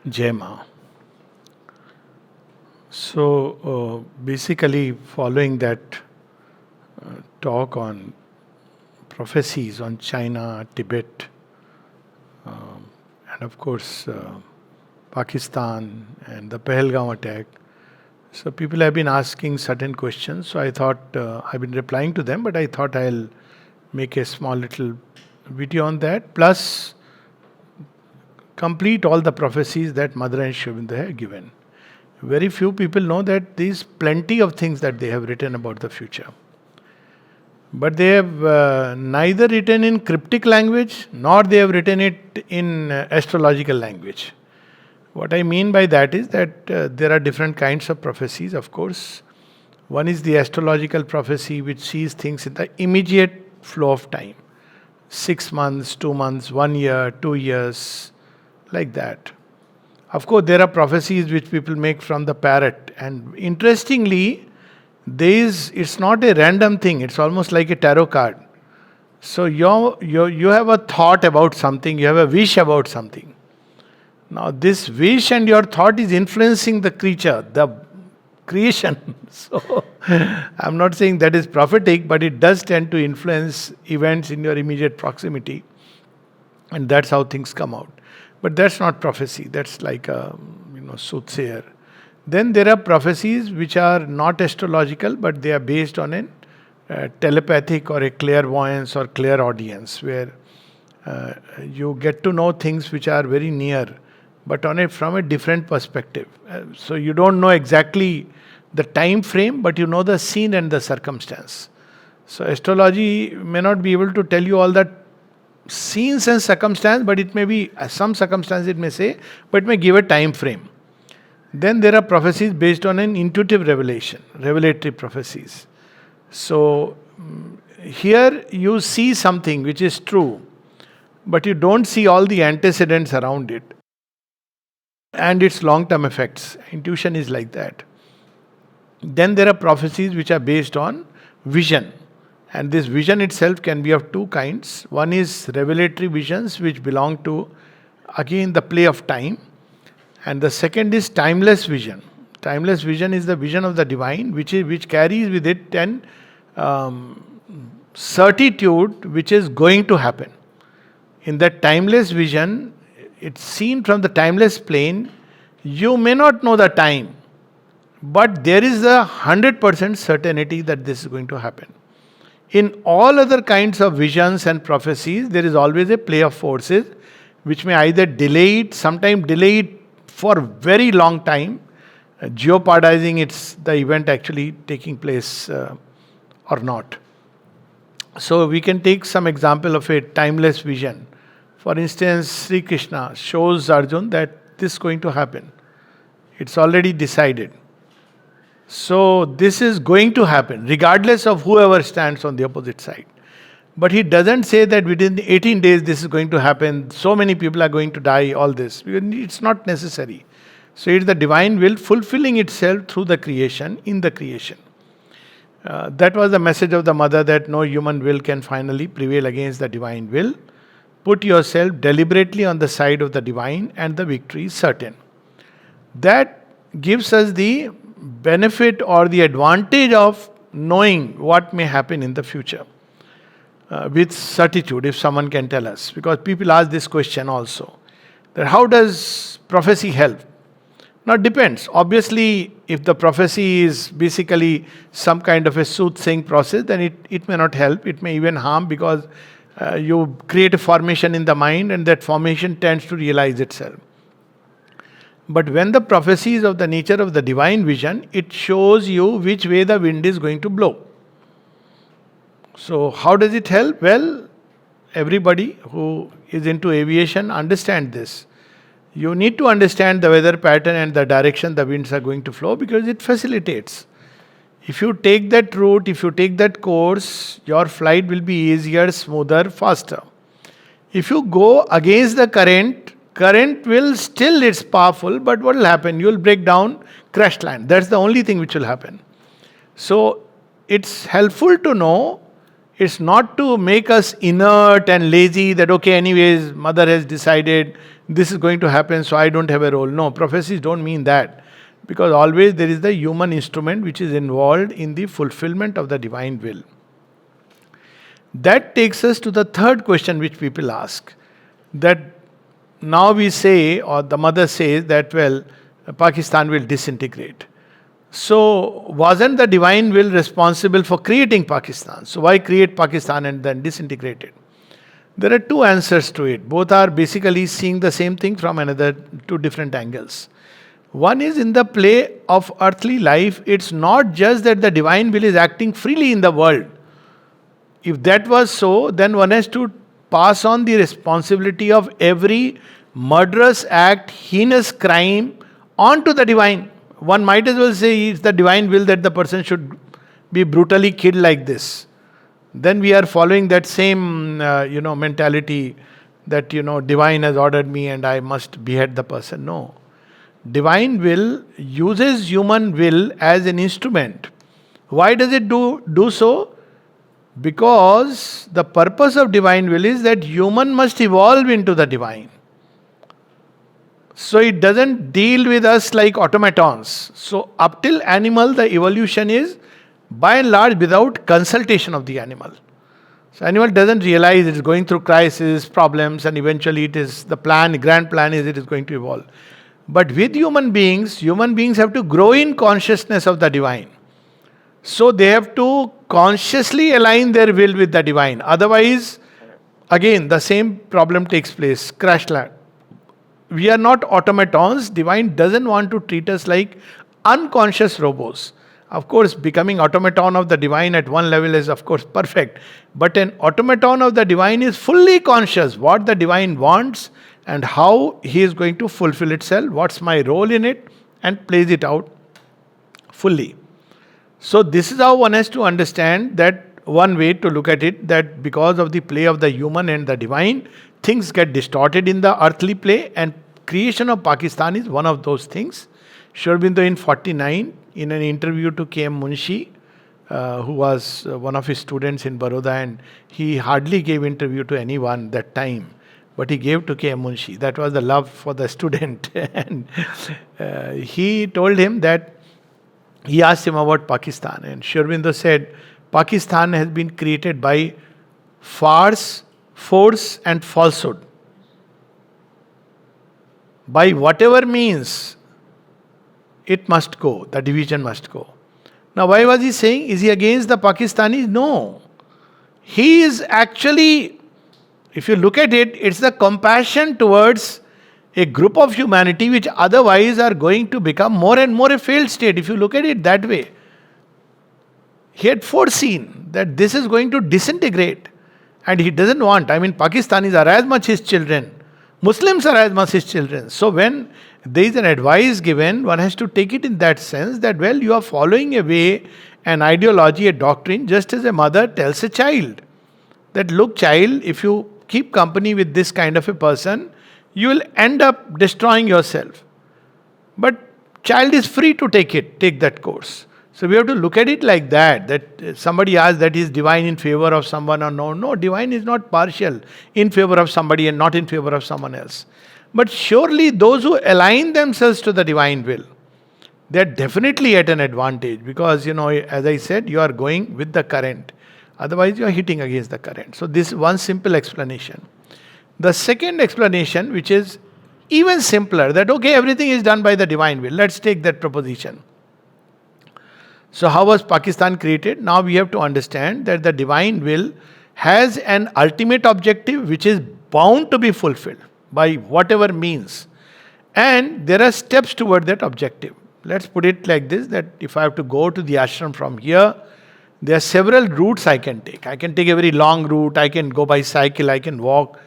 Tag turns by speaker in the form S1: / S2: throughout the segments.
S1: Jai Ma. So basically, following that talk on prophecies on China, Tibet, and of course Pakistan and the Pahalgam attack. So people have been asking certain questions. So I thought I've been replying to them, but I thought I'll make a small little video on that. Plus, complete all the prophecies that Mother and Shivinda have given. Very few people know that there's plenty of things that they have written about the future. But they have neither written in cryptic language nor they have written it in astrological language. What I mean by that is that there are different kinds of prophecies, of course. One is the astrological prophecy, which sees things in the immediate flow of time 6 months, 2 months, 1 year, 2 years, like that. Of course, there are prophecies which people make from the parrot, and interestingly, it's not a random thing, it's almost like a tarot card. So you have a thought about something, you have a wish about something. Now, this wish and your thought is influencing the creature, the creation. So, I'm not saying that is prophetic, but it does tend to influence events in your immediate proximity. And that's how things come out. But that's not prophecy, that's like a soothsayer. Then there are prophecies which are not astrological, but they are based on a telepathic or a clairvoyance or clairaudience, where you get to know things which are very near, but from a different perspective. So you don't know exactly the time frame, but you know the scene and the circumstance. So astrology may not be able to tell you all that scenes and circumstance, but it may be some circumstance it may say, but it may give a time frame. Then there are prophecies based on an intuitive revelation, revelatory prophecies. So here you see something which is true, but you don't see all the antecedents around it and its long-term effects. Intuition is like that. Then there are prophecies which are based on vision. And this vision itself can be of two kinds. One is revelatory visions, which belong to, again, the play of time. And the second is timeless vision. Timeless vision is the vision of the divine, which carries with it an certitude which is going to happen. In that timeless vision, it's seen from the timeless plane. You may not know the time, but there is a 100% certainty that this is going to happen. In all other kinds of visions and prophecies, there is always a play of forces which may either delay it, sometimes delay it for very long time, jeopardizing the event actually taking place or not. So we can take some example of a timeless vision. For instance, Sri Krishna shows Arjun that this is going to happen. It's already decided. So this is going to happen, regardless of whoever stands on the opposite side. But he doesn't say that within 18 days this is going to happen, so many people are going to die, all this. It's not necessary. So it's the divine will fulfilling itself through the creation, in the creation. That was the message of the mother, that no human will can finally prevail against the divine will. Put yourself deliberately on the side of the divine and the victory is certain. That gives us the benefit or the advantage of knowing what may happen in the future with certitude, if someone can tell us. Because people ask this question also, that how does prophecy help? Now it depends. Obviously, if the prophecy is basically some kind of a soothsaying process, then it may not help. It may even harm, because you create a formation in the mind and that formation tends to realize itself. But when the prophecy is of the nature of the divine vision, it shows you which way the wind is going to blow. So how does it help? Well, everybody who is into aviation understands this. You need to understand the weather pattern and the direction the winds are going to flow, because it facilitates. If you take that route, if you take that course, your flight will be easier, smoother, faster. If you go against the current will still, it's powerful, but what will happen? You will break down, crash land. That's the only thing which will happen. So it's helpful to know. It's not to make us inert and lazy, that okay, anyways, mother has decided, this is going to happen, so I don't have a role. No, prophecies don't mean that. Because always there is the human instrument which is involved in the fulfillment of the divine will. That takes us to the third question which people ask. That now we say, or the mother says that, well, Pakistan will disintegrate. So, wasn't the divine will responsible for creating Pakistan? So, why create Pakistan and then disintegrate it? There are two answers to it. Both are basically seeing the same thing from two different angles. One is in the play of earthly life, it's not just that the divine will is acting freely in the world. If that was so, then one has to pass on the responsibility of every murderous act, heinous crime onto the divine. One might as well say it's the divine will that the person should be brutally killed like this. Then we are following that same, mentality that, divine has ordered me and I must behead the person. No. Divine will uses human will as an instrument. Why does it do so? Because the purpose of divine will is that human must evolve into the divine. So it doesn't deal with us like automatons. So up till animal, the evolution is by and large without consultation of the animal. So animal doesn't realize it is going through crisis, problems, and eventually it is the grand plan is it is going to evolve. But with human beings have to grow in consciousness of the divine. So they have to consciously align their will with the divine. Otherwise, again, the same problem takes place. Crash land. We are not automatons. Divine doesn't want to treat us like unconscious robots. Of course, becoming automaton of the divine at one level is of course perfect. But an automaton of the divine is fully conscious what the divine wants and how he is going to fulfill itself, what's my role in it, and plays it out fully. So this is how one has to understand that one way to look at it, that because of the play of the human and the divine, things get distorted in the earthly play, and creation of Pakistan is one of those things. Sri Aurobindo in 49, in an interview to K.M. Munshi, who was one of his students in Baroda, and he hardly gave interview to anyone that time, but he gave to K.M. Munshi. That was the love for the student. And he told him that, he asked him about Pakistan, and Sri Aurobindo said, Pakistan has been created by farce, force and falsehood. By whatever means, it must go, the division must go. Now why was he saying, is he against the Pakistanis? No. He is actually, if you look at it, it's the compassion towards a group of humanity which otherwise are going to become more and more a failed state. If you look at it that way, he had foreseen that this is going to disintegrate, and he doesn't want. Pakistanis are as much his children, Muslims are as much his children. So when there is an advice given, one has to take it in that sense that, well, you are following a way, an ideology, a doctrine, just as a mother tells a child that, look child, if you keep company with this kind of a person, you will end up destroying yourself. But child is free to take that course. So we have to look at it like that somebody asks that is divine in favor of someone or no. No, divine is not partial in favor of somebody and not in favor of someone else. But surely those who align themselves to the divine will, they are definitely at an advantage, because, as I said, you are going with the current. Otherwise you are hitting against the current. So this is one simple explanation. The second explanation, which is even simpler, that okay, everything is done by the divine will. Let's take that proposition. So how was Pakistan created? Now we have to understand that the divine will has an ultimate objective which is bound to be fulfilled by whatever means. And there are steps toward that objective. Let's put it like this, that if I have to go to the ashram from here, there are several routes I can take. I can take a very long route, I can go by cycle, I can walk.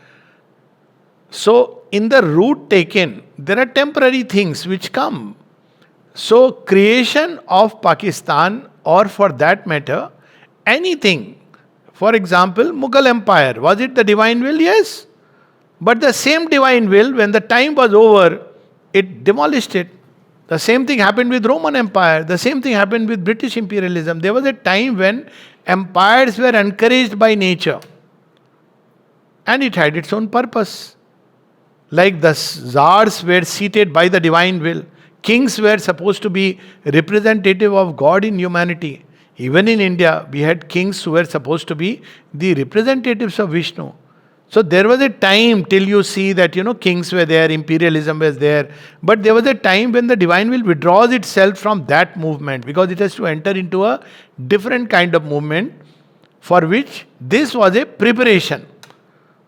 S1: So, in the route taken, there are temporary things which come. So, creation of Pakistan, or for that matter, anything. For example, Mughal Empire, was it the divine will? Yes. But the same divine will, when the time was over, it demolished it. The same thing happened with Roman Empire. The same thing happened with British imperialism. There was a time when empires were encouraged by nature. And it had its own purpose. Like the czars were seated by the divine will. Kings were supposed to be representative of God in humanity. Even in India, we had kings who were supposed to be the representatives of Vishnu. So there was a time till you see that, kings were there, imperialism was there. But there was a time when the divine will withdraws itself from that movement because it has to enter into a different kind of movement for which this was a preparation.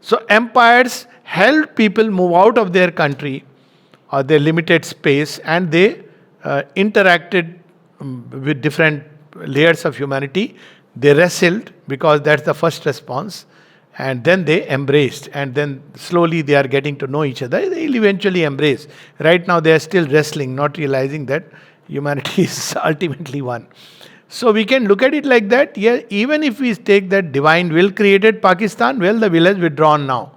S1: So empires helped people move out of their country or their limited space, and they interacted with different layers of humanity. They wrestled because that's the first response, and then they embraced, and then slowly they are getting to know each other. They'll eventually embrace. Right now they are still wrestling, not realizing that humanity is ultimately one. So we can look at it like that. Yeah, even if we take that divine will created Pakistan, well, the will has withdrawn now.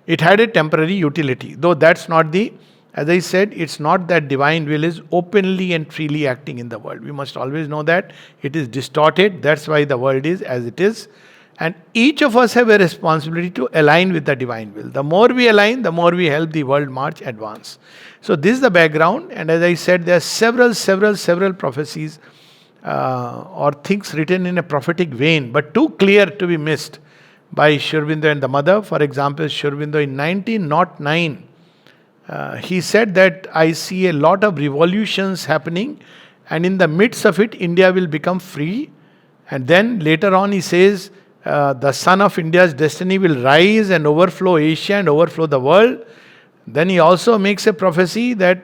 S1: It had a temporary utility, though that's not the, as I said, it's not that divine will is openly and freely acting in the world. We must always know that it is distorted. That's why the world is as it is. And each of us have a responsibility to align with the divine will. The more we align, the more we help the world march advance. So this is the background. And as I said, there are several prophecies or things written in a prophetic vein, but too clear to be missed by Sri Aurobindo and the mother. For example, Sri Aurobindo in 1909, he said that I see a lot of revolutions happening, and in the midst of it, India will become free. And then later on, he says, the sun of India's destiny will rise and overflow Asia and overflow the world. Then he also makes a prophecy that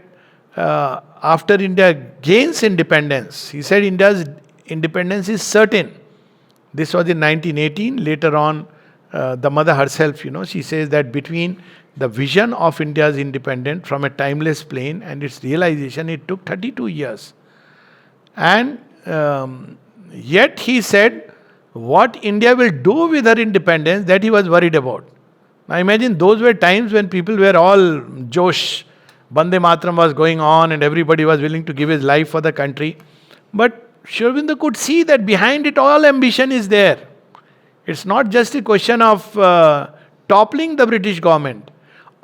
S1: after India gains independence, he said India's independence is certain. This was in 1918. Later on, the mother herself, she says that between the vision of India's independence from a timeless plane and its realization, it took 32 years. And yet he said, what India will do with her independence, that he was worried about. Now imagine those were times when people were all Josh, Bande Matram was going on and everybody was willing to give his life for the country. But Sri Aurobindo could see that behind it all ambition is there. It's not just a question of toppling the British government.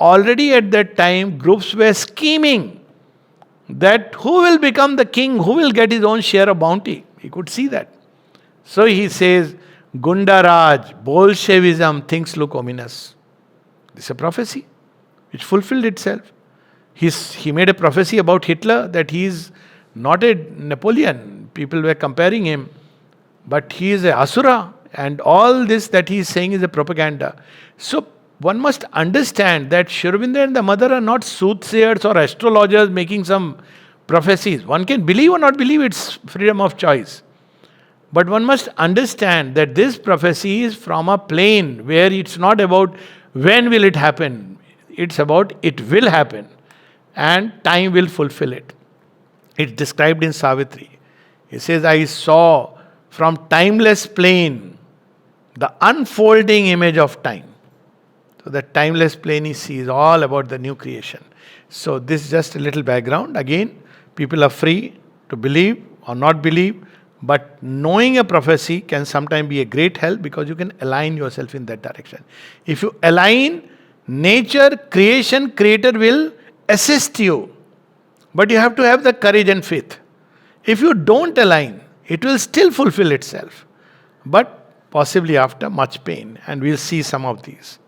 S1: Already at that time, groups were scheming that who will become the king, who will get his own share of bounty. He could see that. So he says, Gunda Raj, Bolshevism, things look ominous. This is a prophecy which fulfilled itself. He made a prophecy about Hitler that he is not a Napoleon. People were comparing him, but he is a Asura, and all this that he is saying is a propaganda. So one must understand that Sri Aurobindo and the mother are not soothsayers or astrologers making some prophecies. One can believe or not believe, it's freedom of choice. But one must understand that this prophecy is from a plane where it's not about when will it happen. It's about it will happen and time will fulfill it. It's described in Savitri. It says, I saw from timeless plane the unfolding image of time. So the timeless plane he sees all about the new creation. So this is just a little background. Again, people are free to believe or not believe, but knowing a prophecy can sometimes be a great help because you can align yourself in that direction. If you align, nature, creation, creator will assist you. But you have to have the courage and faith. If you don't align, it will still fulfill itself, but possibly after much pain. And we'll see some of these.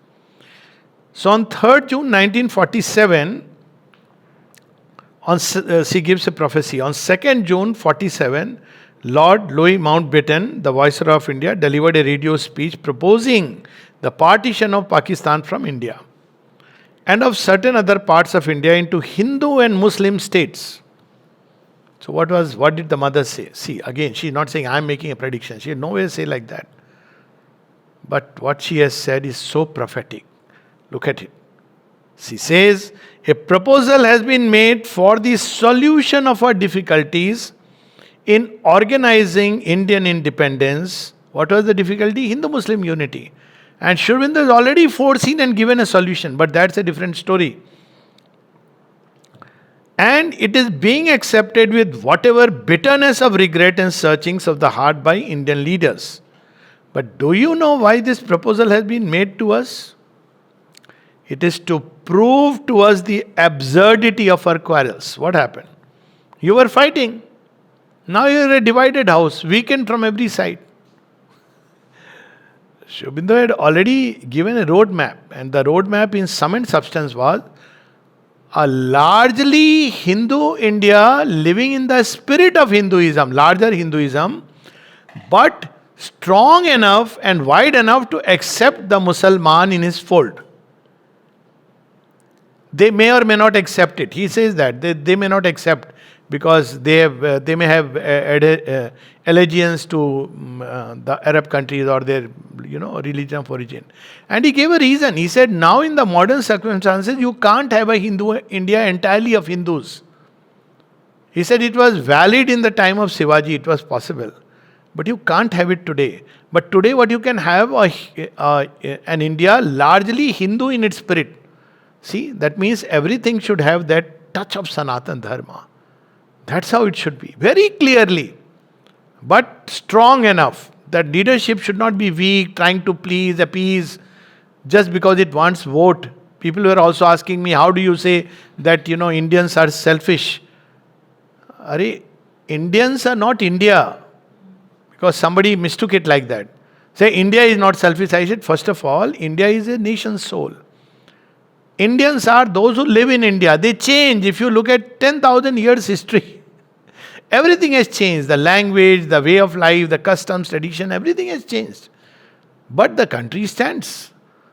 S1: So on 3rd June 1947, she gives a prophecy. On 2nd June 47, Lord Louis Mountbatten, the Viceroy of India, delivered a radio speech proposing the partition of Pakistan from India and of certain other parts of India into Hindu and Muslim states. So what did the mother say? See, again, she's not saying I'm making a prediction. She had no way to say like that. But what she has said is so prophetic. Look at it. She says, a proposal has been made for the solution of our difficulties in organizing Indian independence. What was the difficulty? Hindu-Muslim unity. And Sri Aurobindo has already foreseen and given a solution, but that's a different story. And it is being accepted with whatever bitterness of regret and searchings of the heart by Indian leaders. But do you know why this proposal has been made to us? It is to prove to us the absurdity of our quarrels. What happened? You were fighting. Now you are a divided house, weakened from every side. Sri Aurobindo had already given a roadmap, and the roadmap in sum and substance was a largely Hindu India living in the spirit of Hinduism, larger Hinduism, but strong enough and wide enough to accept the Musalman in his fold. They may or may not accept it. He says that they may not accept because they may have allegiance to the Arab countries or their religion of origin. And he gave a reason. He said, now in the modern circumstances, you can't have a Hindu India entirely of Hindus. He said it was valid in the time of Shivaji, it was possible. But you can't have it today. But today what you can have an India largely Hindu in its spirit. See, that means everything should have that touch of Sanatan Dharma. That's how it should be. Very clearly. But strong enough that leadership should not be weak, trying to please, appease, just because it wants vote. People were also asking me, how do you say that, Indians are selfish? Indians are not India. Because somebody mistook it like that. Say, India is not selfish. I said, first of all, India is a nation's soul. Indians are those who live in India. They change. If you look at 10,000 years history, everything has changed. The language, the way of life, the customs, tradition, everything has changed. But the country stands.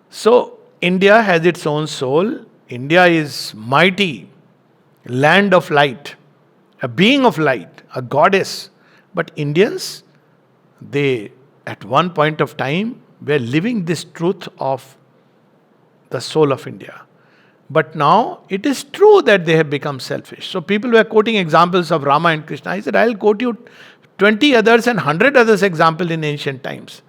S1: So, India has its own soul. India is mighty, land of light, a being of light, a goddess. But Indians, they at one point of time were living this truth of the soul of India. But now it is true that they have become selfish. So people were quoting examples of Rama and Krishna. I said, I'll quote you 20 others and 100 others examples in ancient times.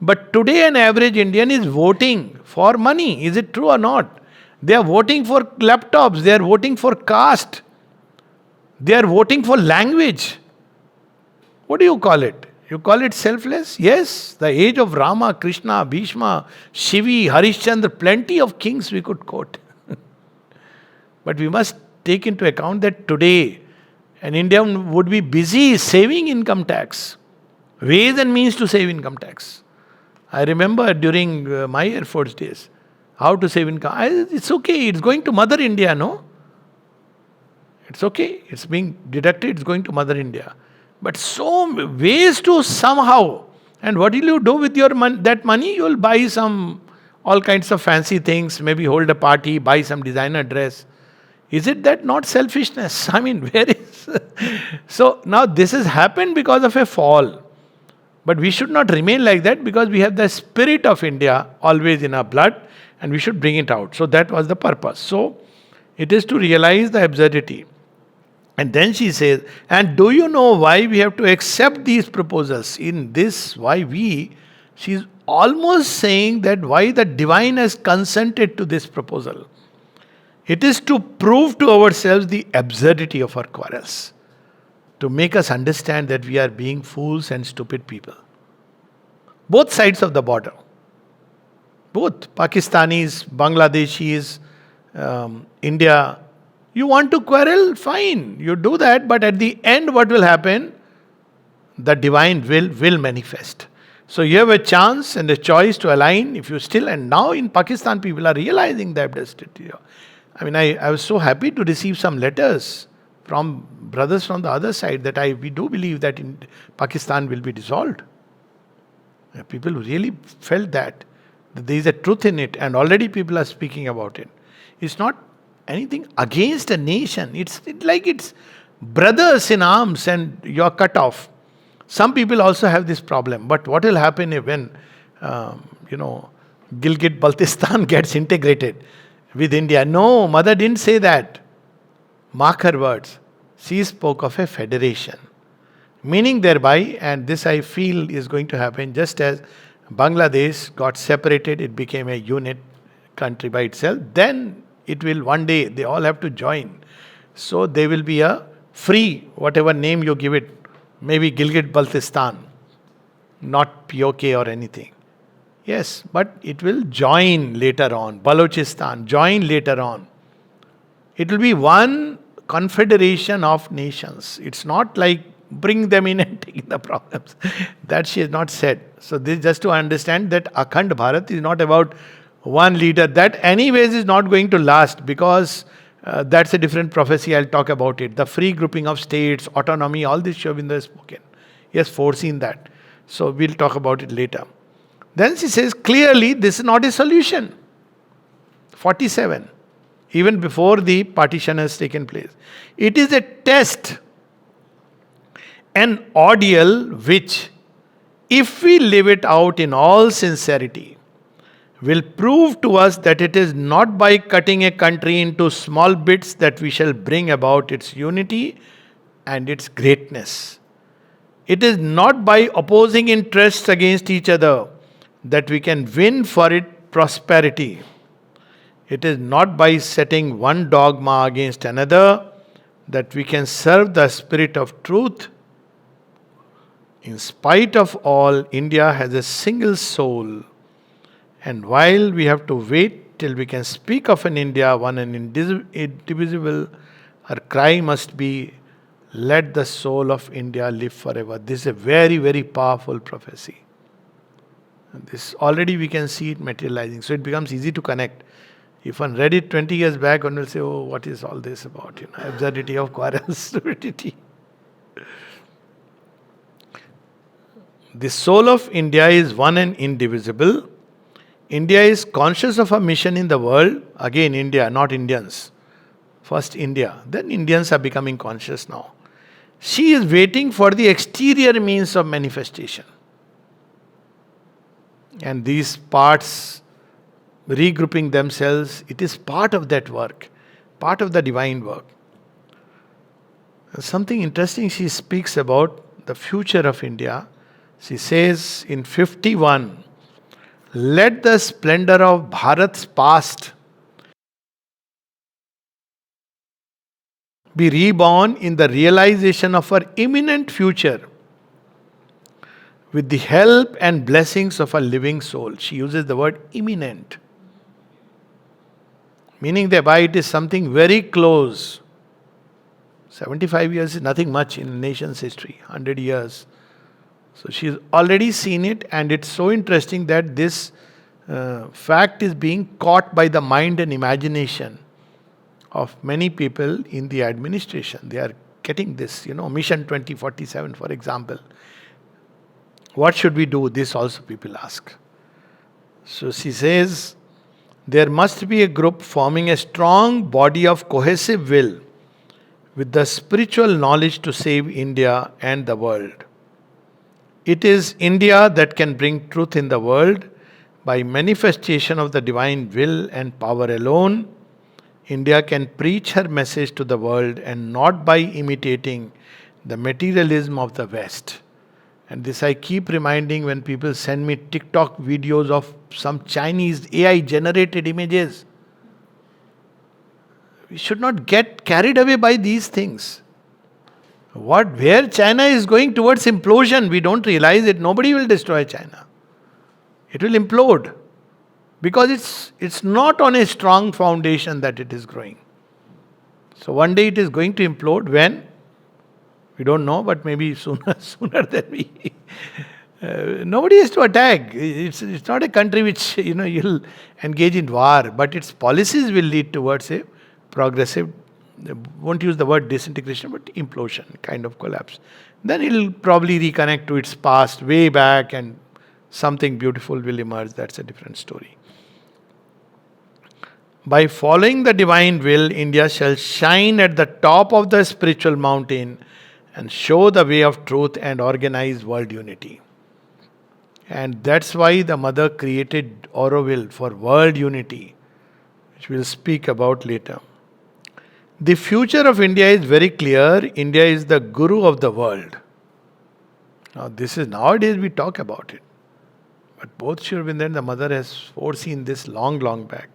S1: But today an average Indian is voting for money. Is it true or not? They are voting for laptops. They are voting for caste. They are voting for language. What do you call it? You call it selfless? Yes, the age of Rama, Krishna, Bhishma, Shivi, Harishchandra, plenty of kings we could quote. But we must take into account that today an Indian would be busy saving income tax, ways and means to save income tax. I remember during my Air Force days, how to save income. It's okay, it's going to Mother India, no? It's okay, it's being deducted, it's going to Mother India. But so ways to somehow, and what will you do with your that money? You will buy all kinds of fancy things, maybe hold a party, buy some designer dress. Is it that not selfishness? I mean, where is... So now this has happened because of a fall. But we should not remain like that because we have the spirit of India always in our blood and we should bring it out. So that was the purpose. So it is to realize the absurdity. And then she says, and do you know why we have to accept these proposals? In this, she's almost saying that why the divine has consented to this proposal. It is to prove to ourselves the absurdity of our quarrels. To make us understand that we are being fools and stupid people. Both sides of the border. Both Pakistanis, Bangladeshis, India. You want to quarrel? Fine. You do that. But at the end what will happen? The divine will manifest. So you have a chance and a choice to align if you still... And now in Pakistan people are realizing the absurdity. I mean, I was so happy to receive some letters from brothers from the other side that we do believe that in Pakistan will be dissolved. People really felt that there is a truth in it and already people are speaking about it. It's not anything against a nation. It's like it's brothers in arms and you're cut off. Some people also have this problem. But what will happen when, Gilgit-Baltistan gets integrated with India? No, Mother didn't say that. Mark her words. She spoke of a federation. Meaning thereby, and this I feel is going to happen, just as Bangladesh got separated, it became a unit country by itself, then it will one day, they all have to join. So there will be a free, whatever name you give it, maybe Gilgit-Baltistan, not POK or anything. Yes, but it will join later on. Balochistan, join later on. It will be one confederation of nations. It's not like bring them in and take the problems. That she has not said. So this just to understand that Akhand Bharat is not about one leader. That anyways is not going to last, because that's a different prophecy. I'll talk about it. The free grouping of states, autonomy, all this Sri Aurobindo has spoken. He has foreseen that. So we'll talk about it later. Then she says clearly this is not a solution. 47. Even before the partition has taken place. It is a test, an ordeal which, if we live it out in all sincerity, will prove to us that it is not by cutting a country into small bits that we shall bring about its unity and its greatness. It is not by opposing interests against each other that we can win for it prosperity. It is not by setting one dogma against another that we can serve the spirit of truth. In spite of all, India has a single soul. And while we have to wait till we can speak of an India, one and indivisible, our cry must be, let the soul of India live forever. This is a very, very powerful prophecy. And this already we can see it materializing. So it becomes easy to connect. If one read it 20 years back, one will say, oh, what is all this about? Absurdity of quarrels, stupidity. The soul of India is one and indivisible. India is conscious of a mission in the world. Again, India, not Indians. First India. Then Indians are becoming conscious now. She is waiting for the exterior means of manifestation. And these parts regrouping themselves, it is part of that work, part of the divine work. Something interesting she speaks about the future of India. She says in 51, let the splendor of Bharat's past be reborn in the realization of our imminent future with the help and blessings of a living soul. She uses the word imminent, meaning thereby it is something very close. 75 years is nothing much in a nation's history, 100 years. So she's already seen it, and it's so interesting that this fact is being caught by the mind and imagination of many people in the administration. They are getting this, Mission 2047, for example. What should we do? This also people ask. So she says, there must be a group forming a strong body of cohesive will with the spiritual knowledge to save India and the world. It is India that can bring truth in the world by manifestation of the divine will and power alone. India can preach her message to the world, and not by imitating the materialism of the West. And this I keep reminding when people send me TikTok videos of some Chinese AI generated images. We should not get carried away by these things. Where China is going towards implosion, we don't realize it. Nobody will destroy China. It will implode. Because it's not on a strong foundation that it is growing. So one day it is going to implode. When? We don't know, but maybe sooner than we. Nobody is to attack. It's not a country which you'll engage in war, but its policies will lead towards a progressive, won't use the word disintegration, but implosion, kind of collapse. Then it'll probably reconnect to its past way back, and something beautiful will emerge. That's a different story. By following the divine will, India shall shine at the top of the spiritual mountain and show the way of truth and organize world unity. And that's why the mother created Auroville for world unity, which we'll speak about later. The future of India is very clear. India is the guru of the world. Now this is, nowadays we talk about it. But both Sri Aurobindo and the mother has foreseen this long, long back.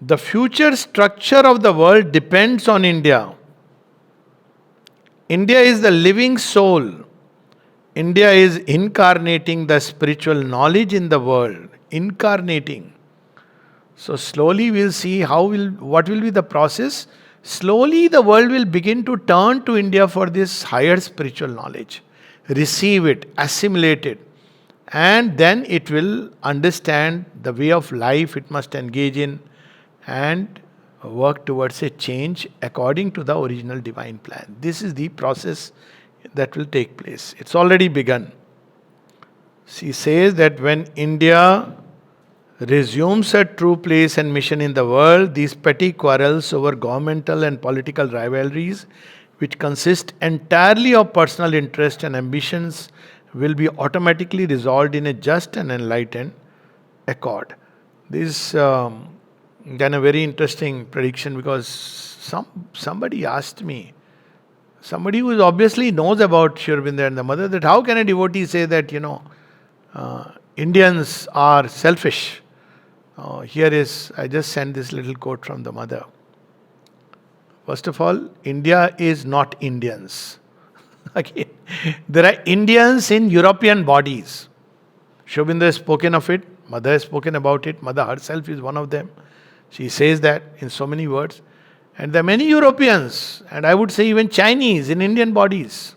S1: The future structure of the world depends on India. India is the living soul, India is incarnating the spiritual knowledge in the world. Incarnating. So slowly we'll see what will be the process. Slowly the world will begin to turn to India for this higher spiritual knowledge. Receive it, assimilate it, and then it will understand the way of life it must engage in and work towards a change according to the original divine plan. This is the process that will take place. It's already begun. She says that when India resumes her true place and mission in the world, these petty quarrels over governmental and political rivalries, which consist entirely of personal interest and ambitions, will be automatically resolved in a just and enlightened accord. This then a very interesting prediction, because somebody asked me, somebody who obviously knows about Sri Aurobindo and the mother, that how can a devotee say that, Indians are selfish? I just sent this little quote from the mother. First of all, India is not Indians. Again, there are Indians in European bodies. Sri Aurobindo has spoken of it, mother has spoken about it, mother herself is one of them. She says that in so many words. And there are many Europeans, and I would say even Chinese, in Indian bodies.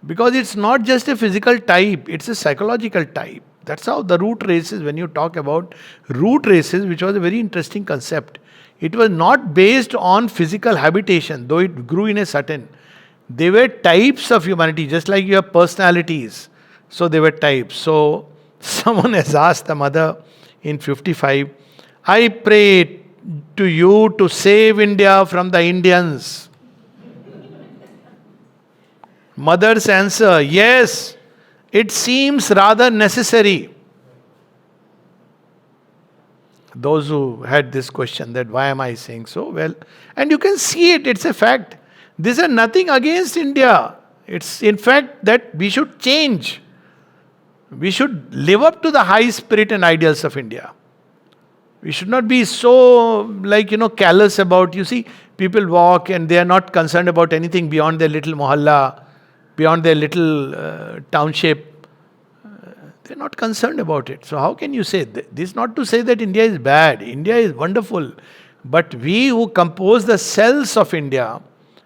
S1: Because it's not just a physical type, it's a psychological type. That's how the root races, when you talk about root races, which was a very interesting concept, it was not based on physical habitation, though it grew in a certain. They were types of humanity, just like you have personalities. So they were types. So someone has asked the mother in 55, I pray to you to save India from the Indians. Mother's answer, yes, it seems rather necessary. Those who had this question, that why am I saying so? Well, and you can see it, it's a fact. These are nothing against India. It's in fact that we should change. We should live up to the high spirit and ideals of India. We should not be so callous about, you see, people walk and they are not concerned about anything beyond their little mohalla, beyond their little township. They're not concerned about it. So how can you say this? Is not to say that India is bad. India is wonderful. But we who compose the cells of India,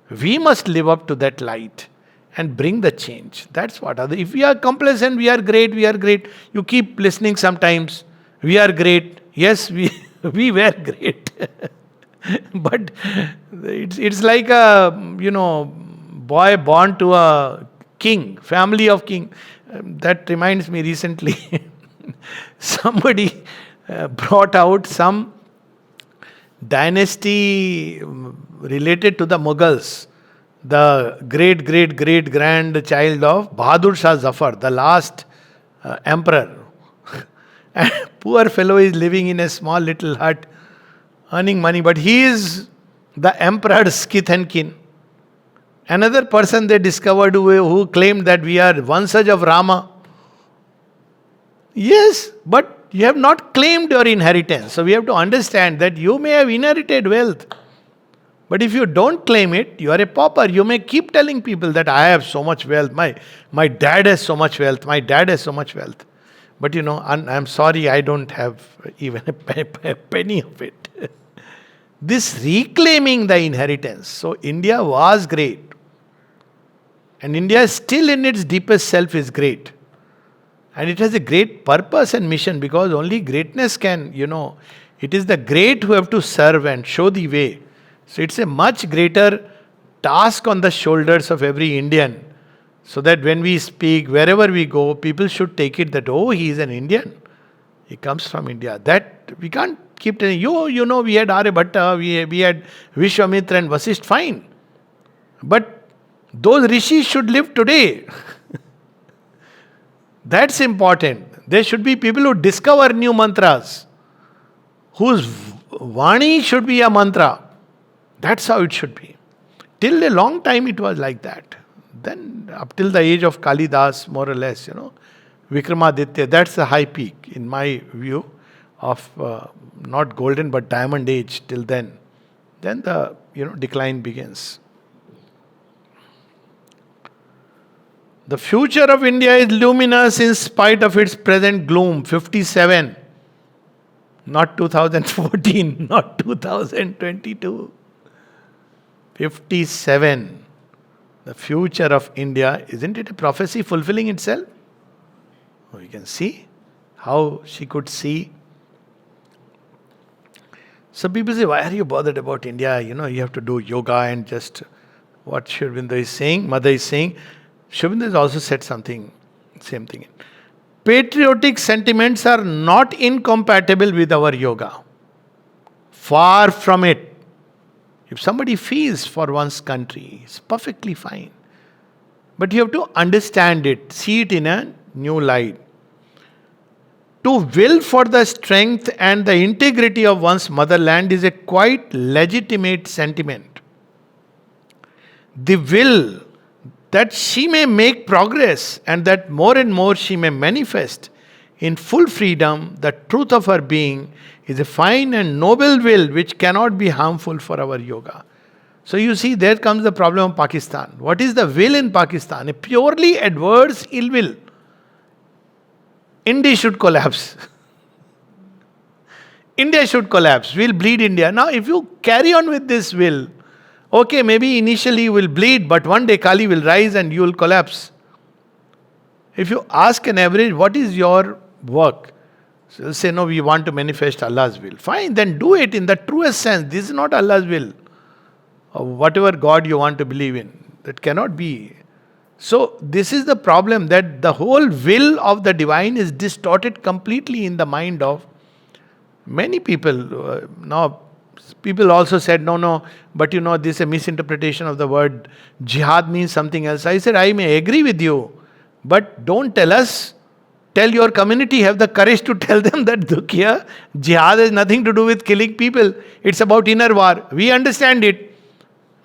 S1: we must live up to that light and bring the change. That's what. If we are complacent, we are great, we are great. You keep listening sometimes. We are great. Yes, we were great. But it's like a, boy born to a king, family of king. That reminds me, recently, somebody brought out some dynasty related to the Mughals. The great, great, great grandchild of Bahadur Shah Zafar, the last emperor. And poor fellow is living in a small little hut, earning money, but he is the emperor's kith and kin. Another person they discovered who claimed that we are Vansaj of Rama. Yes, but you have not claimed your inheritance. So we have to understand that you may have inherited wealth. But if you don't claim it, you are a pauper. You may keep telling people that I have so much wealth. My dad has so much wealth. My dad has so much wealth. But I'm sorry, I don't have even a penny of it. This reclaiming the inheritance. So India was great. And India still in its deepest self is great. And it has a great purpose and mission, because only greatness can, it is the great who have to serve and show the way. So it's a much greater task on the shoulders of every Indian. So that when we speak, wherever we go, people should take it that, oh, he is an Indian. He comes from India. That we can't keep telling, we had Aryabhatta, we had Vishwamitra and Vasisht, fine. But those rishis should live today. That's important. There should be people who discover new mantras, whose Vani should be a mantra. That's how it should be. Till a long time it was like that. Then up till the age of Kalidas, more or less, Vikramaditya, that's the high peak in my view of not golden but diamond age till then. Then the decline begins. The future of India is luminous in spite of its present gloom. 57. Not 2014, not 2022. 57. The future of India, isn't it a prophecy fulfilling itself? We can see how she could see. Some people say, why are you bothered about India? You have to do yoga and just what Sri Aurobindo is saying, Mother is saying. Sri Aurobindo has also said something, same thing. Patriotic sentiments are not incompatible with our yoga. Far from it. If somebody feels for one's country, it's perfectly fine. But you have to understand it, see it in a new light. To will for the strength and the integrity of one's motherland is a quite legitimate sentiment. The will that she may make progress and that more and more she may manifest in full freedom the truth of her being is a fine and noble will which cannot be harmful for our yoga. So you see, there comes the problem of Pakistan. What is the will in Pakistan? A purely adverse ill will. India should collapse. India should collapse. We'll bleed India. Now, if you carry on with this will, okay, maybe initially you will bleed, but one day Kali will rise and you will collapse. If you ask an average, what is your work? So they'll say, no, we want to manifest Allah's will. Fine, then do it in the truest sense. This is not Allah's will. Or whatever God you want to believe in. That cannot be. So this is the problem, that the whole will of the divine is distorted completely in the mind of many people. Now, people also said, no, but this is a misinterpretation of the word. Jihad means something else. I said, I may agree with you, but don't tell us. Tell your community, have the courage to tell them that Dukhiya, jihad has nothing to do with killing people. It's about inner war. We understand it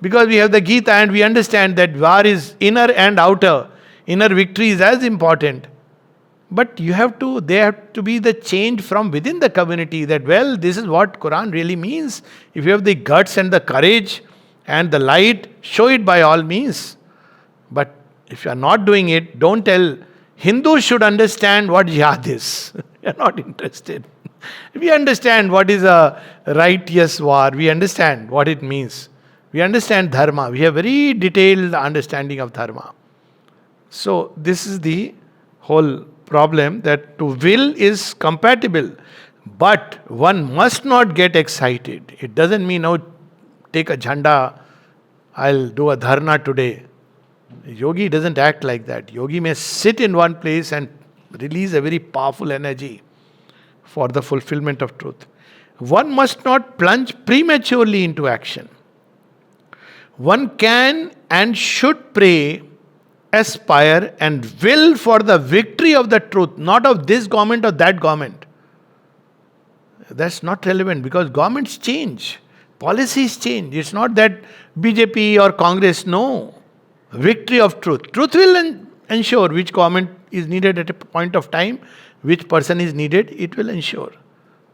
S1: because we have the Gita and we understand that war is inner and outer. Inner victory is as important. But there have to be the change from within the community that, well, this is what Quran really means. If you have the guts and the courage and the light, show it by all means. But if you are not doing it, don't tell. Hindus should understand what jihad is. We are not interested. We understand what is a righteous war. We understand what it means. We understand dharma. We have very detailed understanding of dharma. So this is the whole problem, that to will is compatible. But one must not get excited. It doesn't mean, take a jhanda, I'll do a dharna today. Yogi doesn't act like that. Yogi may sit in one place and release a very powerful energy for the fulfillment of truth. One must not plunge prematurely into action. One can and should pray, aspire and will for the victory of the truth, not of this government or that government. That's not relevant because governments change. Policies change. It's not that BJP or Congress, no. Victory of truth. Truth will ensure which government is needed at a point of time, which person is needed, it will ensure.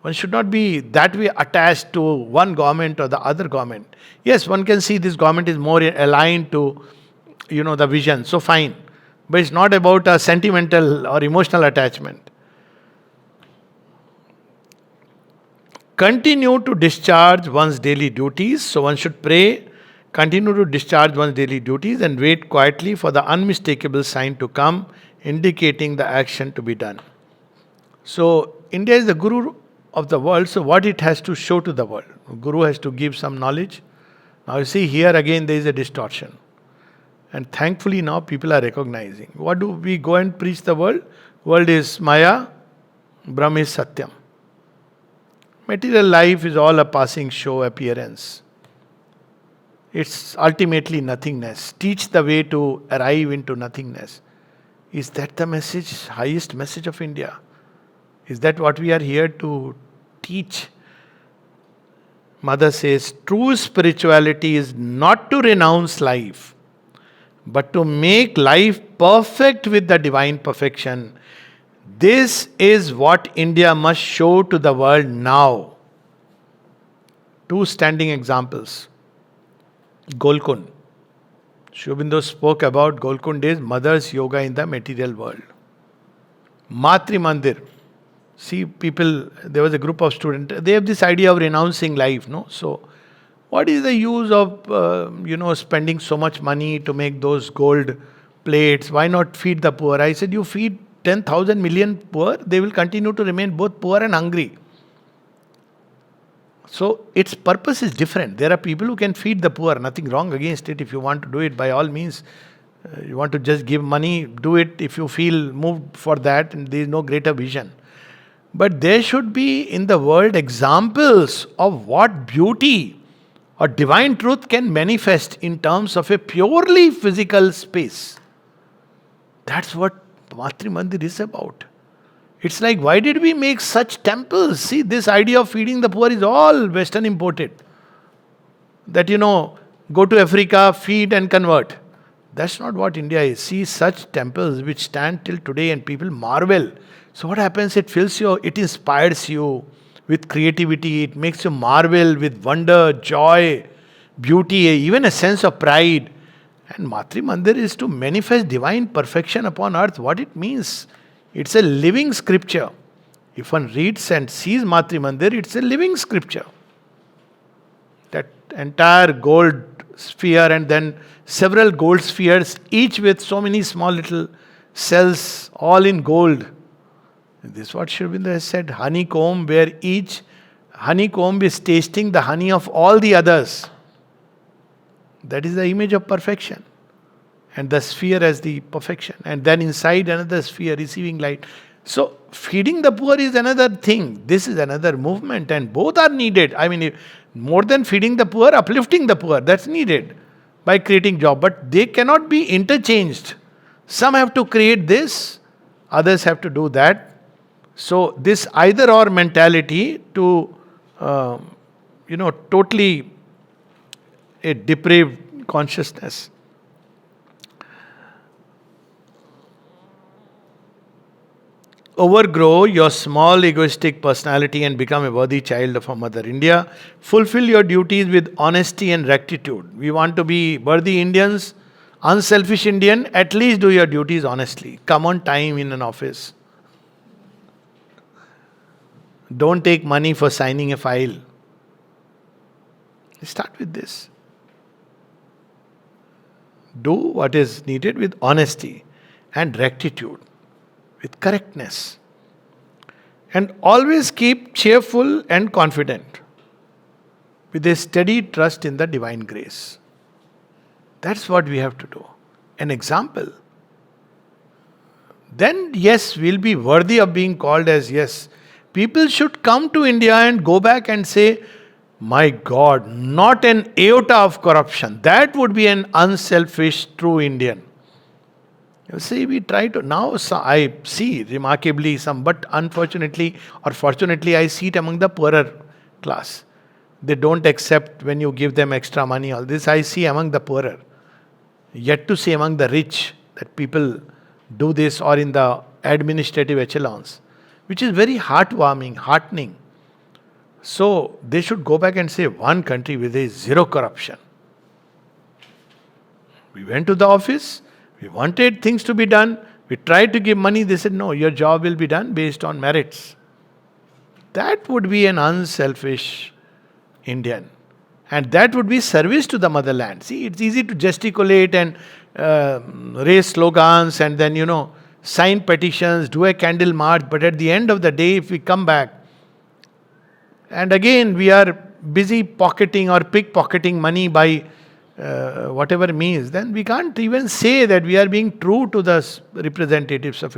S1: One should not be that way attached to one government or the other government. Yes, one can see this government is more aligned to, the vision, so fine. But it's not about a sentimental or emotional attachment. Continue to discharge one's daily duties. So one should pray, continue to discharge one's daily duties and wait quietly for the unmistakable sign to come, indicating the action to be done. So India is the guru of the world, so what it has to show to the world? Guru has to give some knowledge. Now you see, here again there is a distortion. And thankfully now people are recognizing. What do we go and preach the world? World is Maya, Brahma is Satyam. Material life is all a passing show appearance. It's ultimately nothingness. Teach the way to arrive into nothingness. Is that the message, highest message of India? Is that what we are here to teach? Mother says, true spirituality is not to renounce life, but to make life perfect with the divine perfection. This is what India must show to the world now. Two standing examples. Golkund. Sri Aurobindo spoke about Golconda's mother's yoga in the material world. Matri Mandir. See, people, there was a group of students, they have this idea of renouncing life, no? So, what is the use of, spending so much money to make those gold plates? Why not feed the poor? I said, you feed 10,000 million poor, they will continue to remain both poor and hungry. So, its purpose is different. There are people who can feed the poor, nothing wrong against it. If you want to do it, by all means, you want to just give money, do it if you feel moved for that, and there is no greater vision. But there should be in the world examples of what beauty or divine truth can manifest in terms of a purely physical space. That's what Matri Mandir is about. It's like, why did we make such temples? See, this idea of feeding the poor is all Western imported. That, go to Africa, feed and convert. That's not what India is. See, such temples which stand till today and people marvel. So what happens? It fills you, it inspires you with creativity. It makes you marvel with wonder, joy, beauty, even a sense of pride. And Matri Mandir is to manifest divine perfection upon earth. What it means? It's a living scripture. If one reads and sees Matri Mandir, it's a living scripture. That entire gold sphere and then several gold spheres, each with so many small little cells, all in gold. This is what Sri Aurobindo has said, honeycomb, where each honeycomb is tasting the honey of all the others. That is the image of perfection. And the sphere as the perfection. And then inside another sphere receiving light. So, feeding the poor is another thing. This is another movement, and both are needed. I mean, more than feeding the poor, uplifting the poor, that's needed by creating job. But they cannot be interchanged. Some have to create this, others have to do that. So, this either or mentality to, totally a depraved consciousness. Overgrow your small egoistic personality and become a worthy child of our Mother India. Fulfill your duties with honesty and rectitude. We want to be worthy Indians, unselfish Indian, at least do your duties honestly. Come on time in an office. Don't take money for signing a file. Start with this. Do what is needed with honesty and rectitude, with correctness. And always keep cheerful and confident, with a steady trust in the divine grace. That's what we have to do. An example. Then, yes, we'll be worthy of being called as, yes, people should come to India and go back and say, my God, not an iota of corruption. That would be an unselfish, true Indian. You see, we try to, now I see remarkably some, but unfortunately or fortunately, I see it among the poorer class. They don't accept when you give them extra money. All this I see among the poorer. Yet to see among the rich that people do this, or in the administrative echelons, which is very heartwarming, heartening. So they should go back and say, one country with a zero corruption. We went to the office, we wanted things to be done, we tried to give money, they said, no, your job will be done based on merits. That would be an unselfish Indian. And that would be service to the motherland. See, it's easy to gesticulate and raise slogans and then, sign petitions, do a candle march, but at the end of the day, if we come back, and again we are busy pocketing or pickpocketing money by whatever means, then we can't even say that we are being true to the representatives of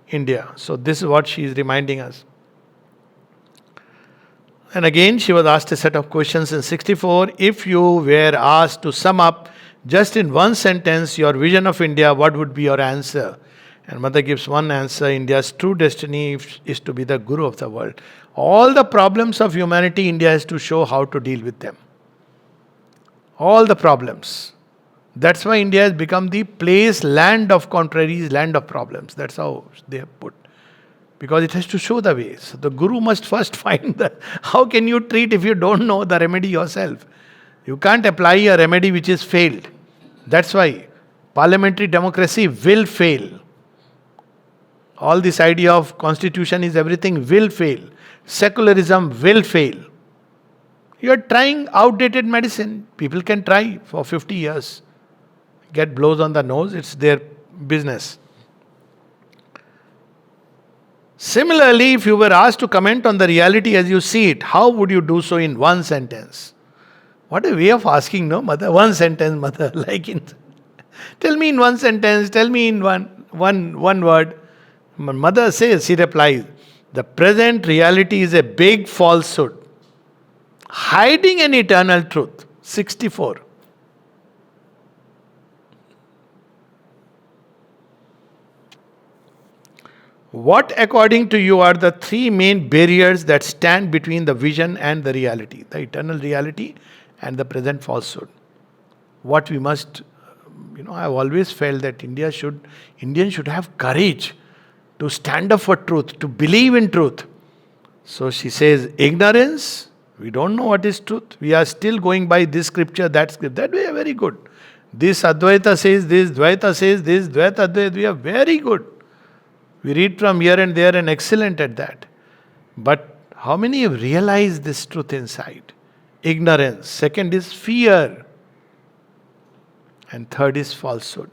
S1: India. So this is what she is reminding us. And again, she was asked a set of questions in 64. If you were asked to sum up just in one sentence your vision of India, what would be your answer? And Mother gives one answer: India's true destiny is to be the Guru of the world. All the problems of humanity, India has to show how to deal with them. All the problems. That's why India has become the place, land of contraries, land of problems. That's how they have put. Because it has to show the way. So the Guru must first find the... How can you treat if you don't know the remedy yourself? You can't apply a remedy which is failed. That's why parliamentary democracy will fail. All this idea of constitution is everything will fail. Secularism will fail. You are trying outdated medicine. People can try for 50 years. Get blows on the nose, it's their business. Similarly, if you were asked to comment on the reality as you see it, how would you do so in one sentence? What a way of asking, no, mother? One sentence, mother. Tell me in one sentence, tell me in one word. Mother says, she replies, the present reality is a big falsehood, hiding an eternal truth. 64. What, according to you, are the three main barriers that stand between the vision and the reality, the eternal reality and the present falsehood? What we must, I've always felt that Indians should have courage to stand up for truth, to believe in truth. So she says, ignorance, we don't know what is truth. We are still going by this scripture, that scripture. That we are very good. This Advaita says this, Dvaita says this, Dvaita, Advaita, we are very good. We read from here and there and excellent at that. But how many have realized this truth inside? Ignorance. Second is fear. And third is falsehood.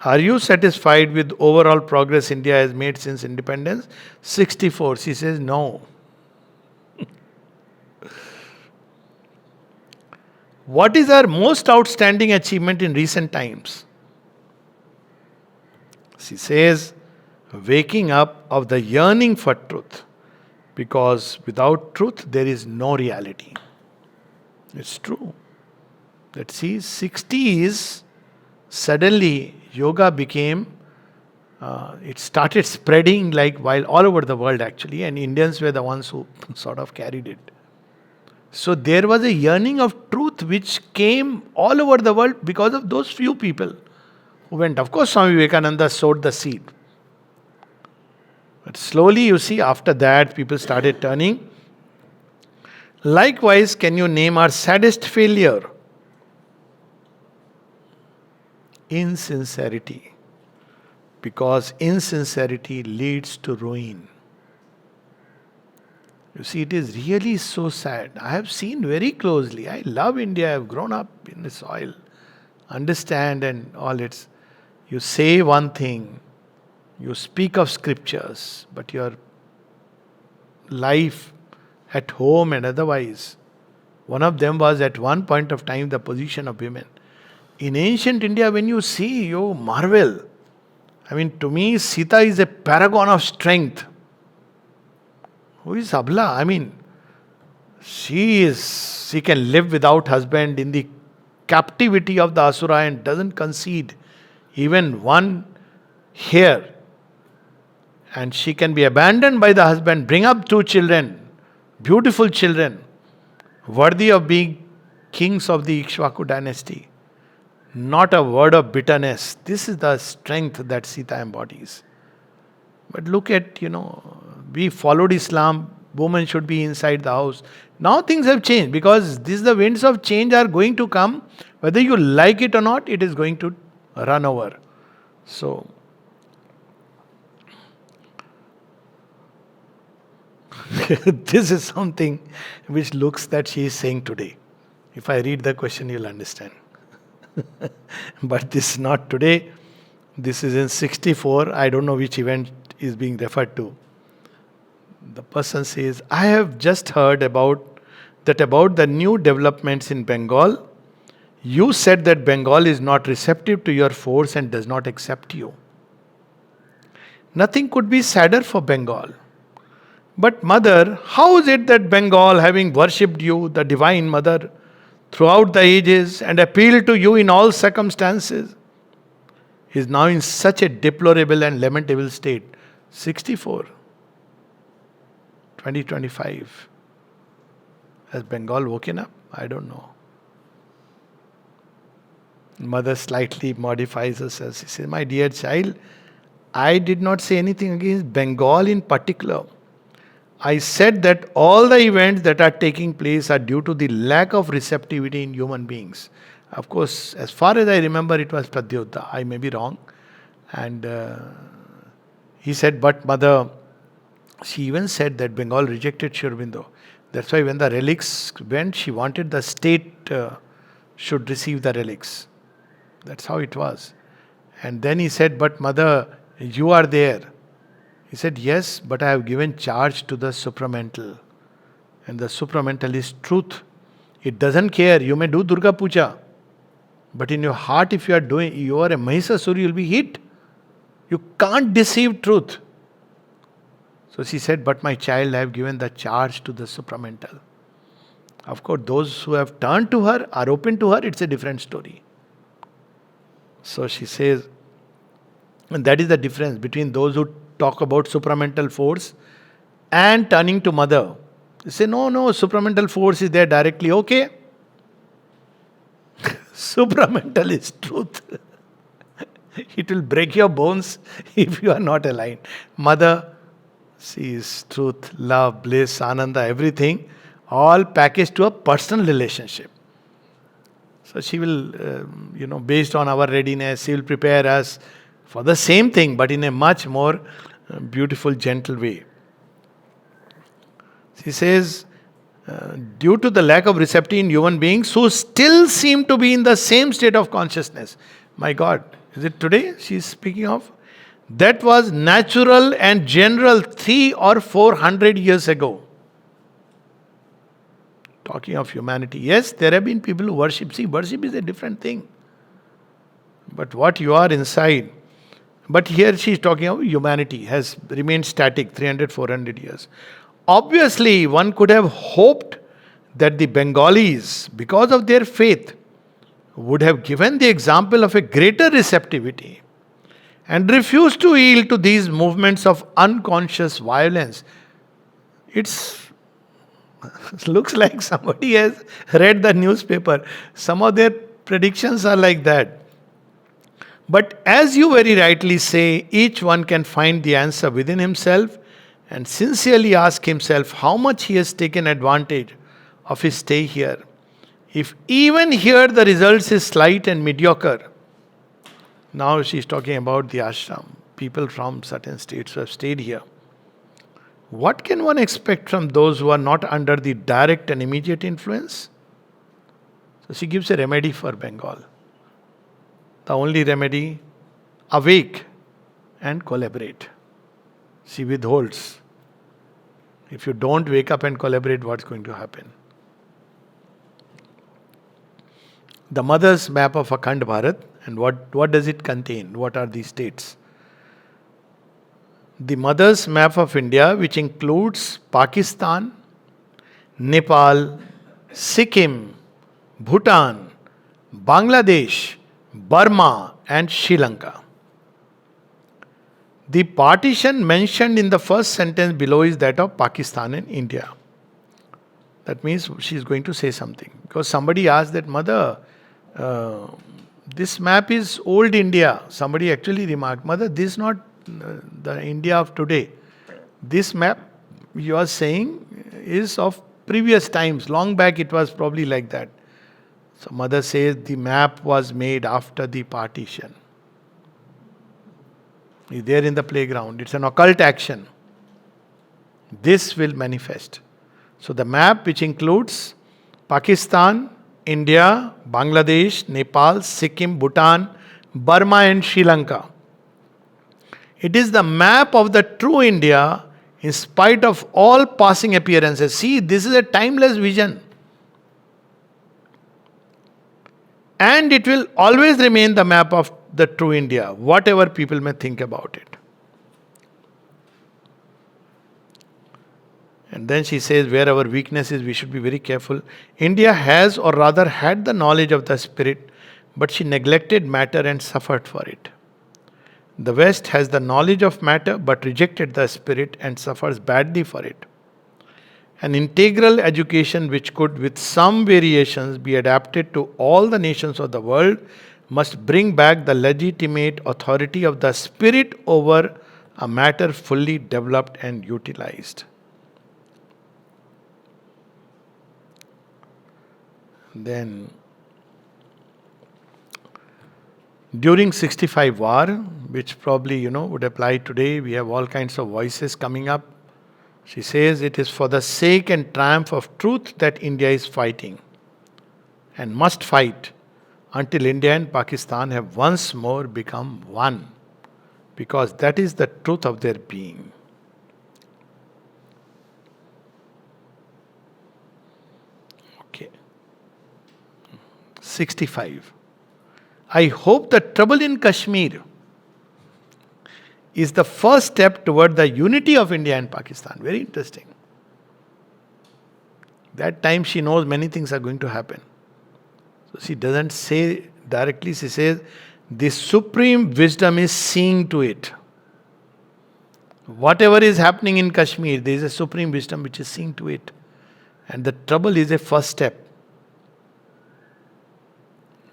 S1: Are you satisfied with overall progress India has made since independence? 64. She says no. What is our most outstanding achievement in recent times? She says, waking up of the yearning for truth. Because without truth, there is no reality. It's true. That see, 60s, suddenly yoga became, it started spreading like while all over the world actually, and Indians were the ones who sort of carried it. So there was a yearning of truth which came all over the world because of those few people who went. Of course, Swami Vivekananda sowed the seed. But slowly, you see, after that, people started turning. Likewise, can you name our saddest failure? Insincerity. Because insincerity leads to ruin. You see, it is really so sad. I have seen very closely. I love India. I have grown up in the soil. Understand and all its. You say one thing, you speak of scriptures, but your life at home and otherwise. One of them was at one point of time the position of women. In ancient India, when you see, you marvel. I mean, to me, Sita is a paragon of strength. Who is Abla? I mean, she can live without husband in the captivity of the Asura and doesn't concede even one hair. And she can be abandoned by the husband, bring up 2 children, beautiful children, worthy of being kings of the Ikshvaku dynasty. Not a word of bitterness. This is the strength that Sita embodies. But look at, we followed Islam, women should be inside the house. Now things have changed because the winds of change are going to come. Whether you like it or not, it is going to run over. So, this is something which looks that she is saying today. If I read the question, you'll understand. But this is not today. This is in 64. I don't know which event is being referred to. The person says, I have just heard about the new developments in Bengal. You said that Bengal is not receptive to your force and does not accept you. Nothing could be sadder for Bengal. But mother, how is it that Bengal, having worshipped you, the divine mother, throughout the ages and appealed to you in all circumstances, is now in such a deplorable and lamentable state? 64. 2025. Has Bengal woken up? I don't know. Mother slightly modifies herself. She says, my dear child, I did not say anything against Bengal in particular. I said that all the events that are taking place are due to the lack of receptivity in human beings. Of course, as far as I remember, it was Pradyota. I may be wrong. And he said, but mother, she even said that Bengal rejected Sri Aurobindo. That's why when the relics went, she wanted the state should receive the relics. That's how it was. And then he said, but mother, you are there. He said, yes, but I have given charge to the supramental. And the supramental is truth. It doesn't care. You may do Durga Puja. But in your heart, if you are a Mahishasura, you will be hit. You can't deceive truth. So she said, but my child, I have given the charge to the supramental. Of course, those who have turned to her, are open to her, it's a different story. So she says, and that is the difference between those who talk about supramental force and turning to mother. They say, no, supramental force is there directly. Okay. Supramental is truth. It will break your bones if you are not aligned. Mother, she is truth, love, bliss, ananda, everything, all packaged to a personal relationship. So she will, based on our readiness, she will prepare us for the same thing, but in a much more beautiful, gentle way. She says, due to the lack of receptivity in human beings who still seem to be in the same state of consciousness. My God, is it today she is speaking of? That was natural and general 300 or 400 years ago. Talking of humanity. Yes, there have been people who worship. See, worship is a different thing. But what you are inside. But here she is talking of humanity has remained static 300, 400 years. Obviously, one could have hoped that the Bengalis, because of their faith, would have given the example of a greater receptivity and refused to yield to these movements of unconscious violence. It looks like somebody has read the newspaper. Some of their predictions are like that. But as you very rightly say, each one can find the answer within himself and sincerely ask himself how much he has taken advantage of his stay here. If even here the results is slight and mediocre. Now she is talking about the ashram, people from certain states who have stayed here. What can one expect from those who are not under the direct and immediate influence? So she gives a remedy for Bengal. The only remedy, awake and collaborate. She withholds. If you don't wake up and collaborate, what's going to happen? The mother's map of Akhand Bharat, and what does it contain? What are these states? The mother's map of India, which includes Pakistan, Nepal, Sikkim, Bhutan, Bangladesh, Burma and Sri Lanka. The partition mentioned in the first sentence below is that of Pakistan and India. That means she is going to say something. Because somebody asked that, Mother, this map is old India. Somebody actually remarked, Mother, this is not the India of today. This map you are saying is of previous times. Long back it was probably like that. So mother says the map was made after the partition. Is there in the playground. It's an occult action. This will manifest. So the map, which includes Pakistan, India, Bangladesh, Nepal, Sikkim, Bhutan, Burma and Sri Lanka. It is the map of the true India in spite of all passing appearances. See, this is a timeless vision. And it will always remain the map of the true India, whatever people may think about it. And then she says, where our weakness is, we should be very careful. India has, or rather had, the knowledge of the spirit, but she neglected matter and suffered for it. The West has the knowledge of matter, but rejected the spirit and suffers badly for it. An integral education which could, with some variations, be adapted to all the nations of the world must bring back the legitimate authority of the spirit over a matter fully developed and utilized. Then during 65 war, which probably would apply today, we have all kinds of voices coming up. She says it is for the sake and triumph of truth that India is fighting and must fight until India and Pakistan have once more become one, because that is the truth of their being. Okay. 65. I hope the trouble in Kashmir is the first step toward the unity of India and Pakistan. Very interesting. That time she knows many things are going to happen. So she doesn't say directly, she says, the supreme wisdom is seeing to it. Whatever is happening in Kashmir, there is a supreme wisdom which is seeing to it. And the trouble is a first step.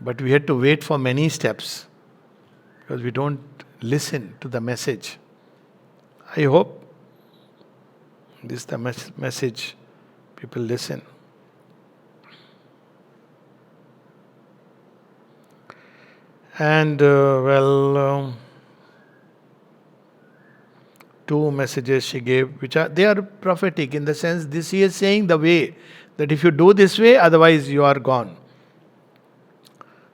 S1: But we had to wait for many steps because we don't listen to the message. I hope this is the message. People listen. And two messages she gave, they are prophetic in the sense this he is saying the way that if you do this way, otherwise you are gone.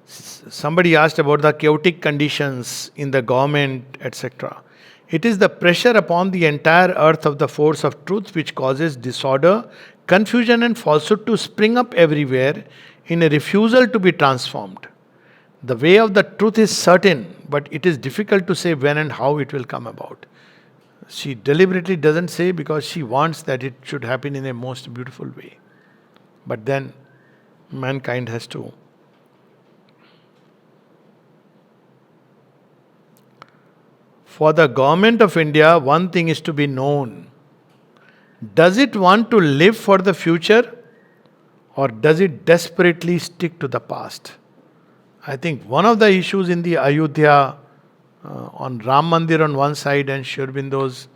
S1: Somebody asked about the chaotic conditions in the government, etc. It is the pressure upon the entire earth of the force of truth which causes disorder, confusion and falsehood to spring up everywhere in a refusal to be transformed. The way of the truth is certain, but it is difficult to say when and how it will come about. She deliberately doesn't say because she wants that it should happen in a most beautiful way. But then mankind has to. For the government of India, one thing is to be known. Does it want to live for the future or does it desperately stick to the past? I think one of the issues in the Ayodhya on Ram Mandir on one side and Sri Aurobindo's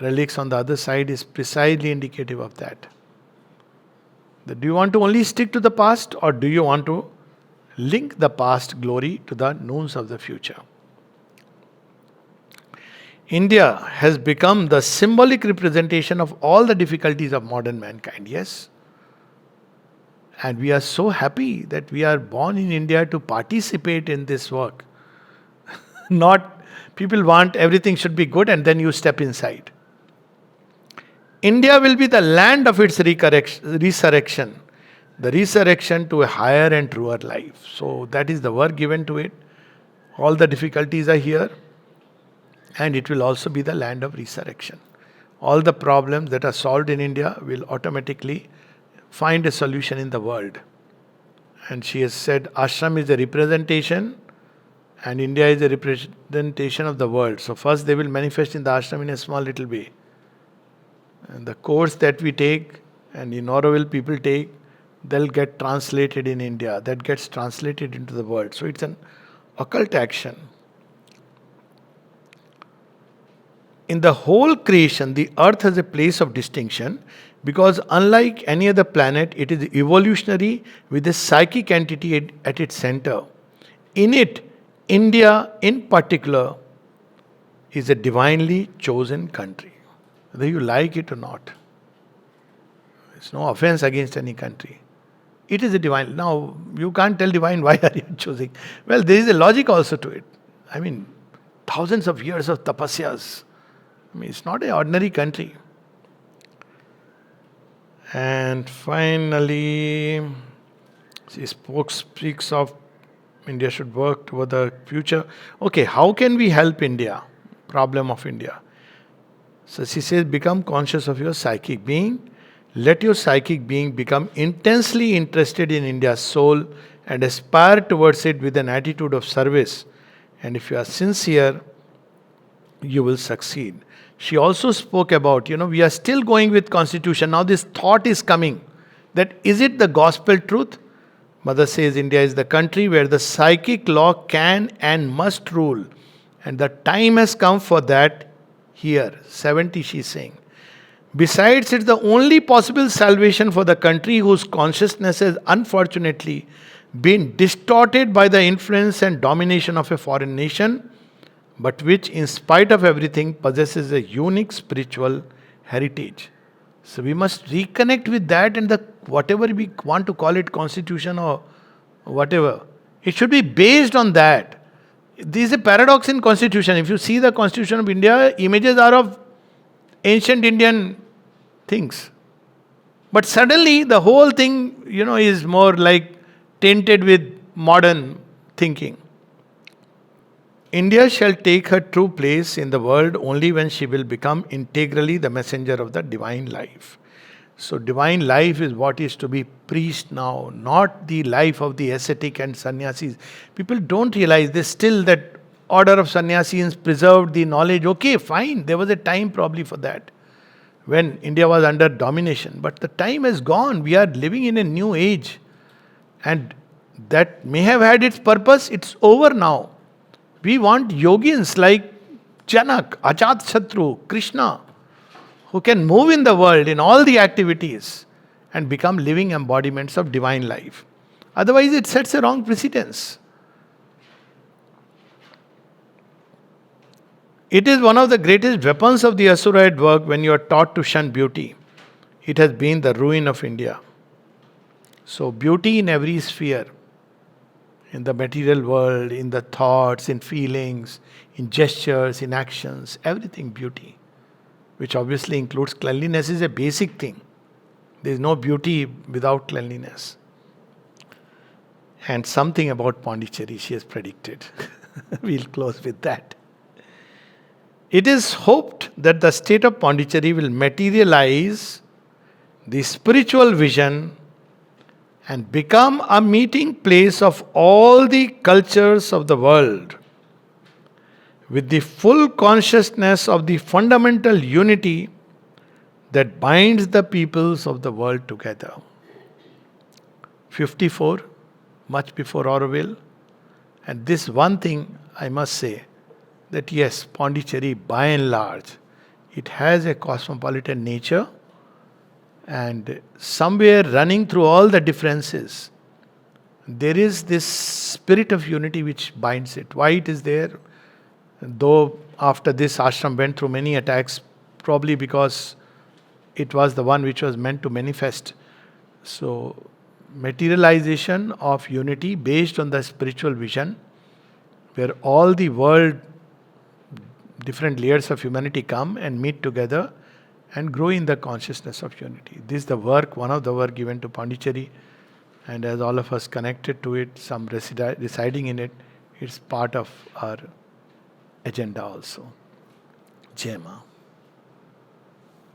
S1: relics on the other side is precisely indicative of that. Do you want to only stick to the past or do you want to link the past glory to the noons of the future? India has become the symbolic representation of all the difficulties of modern mankind, yes? And we are so happy that we are born in India to participate in this work. Not, people want everything should be good and then you step inside. India will be the land of its resurrection. The resurrection to a higher and truer life. So that is the work given to it. All the difficulties are here. And it will also be the land of resurrection. All the problems that are solved in India will automatically find a solution in the world. And she has said ashram is a representation and India is a representation of the world. So first they will manifest in the ashram in a small little way. And the course that we take and in Auroville people take, they'll get translated in India. That gets translated into the world. So it's an occult action. In the whole creation, the earth has a place of distinction because unlike any other planet, it is evolutionary with a psychic entity at its center. In it, India in particular is a divinely chosen country. Whether you like it or not. It's no offense against any country. It is a divine. Now, you can't tell divine why are you choosing. Well, there is a logic also to it. I mean, thousands of years of tapasyas. I mean, it's not an ordinary country. And finally, she speaks of India should work toward the future. Okay, how can we help India? Problem of India. So she says, become conscious of your psychic being. Let your psychic being become intensely interested in India's soul and aspire towards it with an attitude of service. And if you are sincere, you will succeed. She also spoke about, we are still going with constitution. Now this thought is coming that is it the gospel truth? Mother says India is the country where the psychic law can and must rule. And the time has come for that here. 70 she's saying. Besides, it's the only possible salvation for the country whose consciousness has unfortunately been distorted by the influence and domination of a foreign nation, but which, in spite of everything, possesses a unique spiritual heritage. So we must reconnect with that, and the whatever we want to call it, constitution or whatever, it should be based on that. There is a paradox in constitution. If you see the constitution of India, images are of ancient Indian things. But suddenly the whole thing, is more like tainted with modern thinking. India shall take her true place in the world only when she will become integrally the messenger of the divine life. So, divine life is what is to be preached now, not the life of the ascetic and sannyasis. People don't realize there's still that order of sannyasis preserved the knowledge. Okay, fine, there was a time probably for that when India was under domination. But the time has gone. We are living in a new age. And that may have had its purpose. It's over now. We want yogins like Janak, Ajatshatru, Krishna, who can move in the world in all the activities and become living embodiments of divine life. Otherwise, it sets a wrong precedence. It is one of the greatest weapons of the Asura at work when you are taught to shun beauty. It has been the ruin of India. So, beauty in every sphere, in the material world, in the thoughts, in feelings, in gestures, in actions, everything beauty, which obviously includes cleanliness, is a basic thing. There is no beauty without cleanliness. And something about Pondicherry she has predicted. We'll close with that. It is hoped that the state of Pondicherry will materialize the spiritual vision and become a meeting place of all the cultures of the world, with the full consciousness of the fundamental unity that binds the peoples of the world together. 54, much before Orwell. And this one thing I must say, that yes, Pondicherry by and large, it has a cosmopolitan nature, and somewhere running through all the differences, there is this spirit of unity which binds it. Why it is there? Though after this ashram went through many attacks, probably because it was the one which was meant to manifest. So, materialization of unity based on the spiritual vision, where all the world, different layers of humanity come and meet together and grow in the consciousness of unity. This is the work, one of the work given to Pondicherry, and as all of us connected to it, some residing in it, it's part of our agenda also. Jai Ma.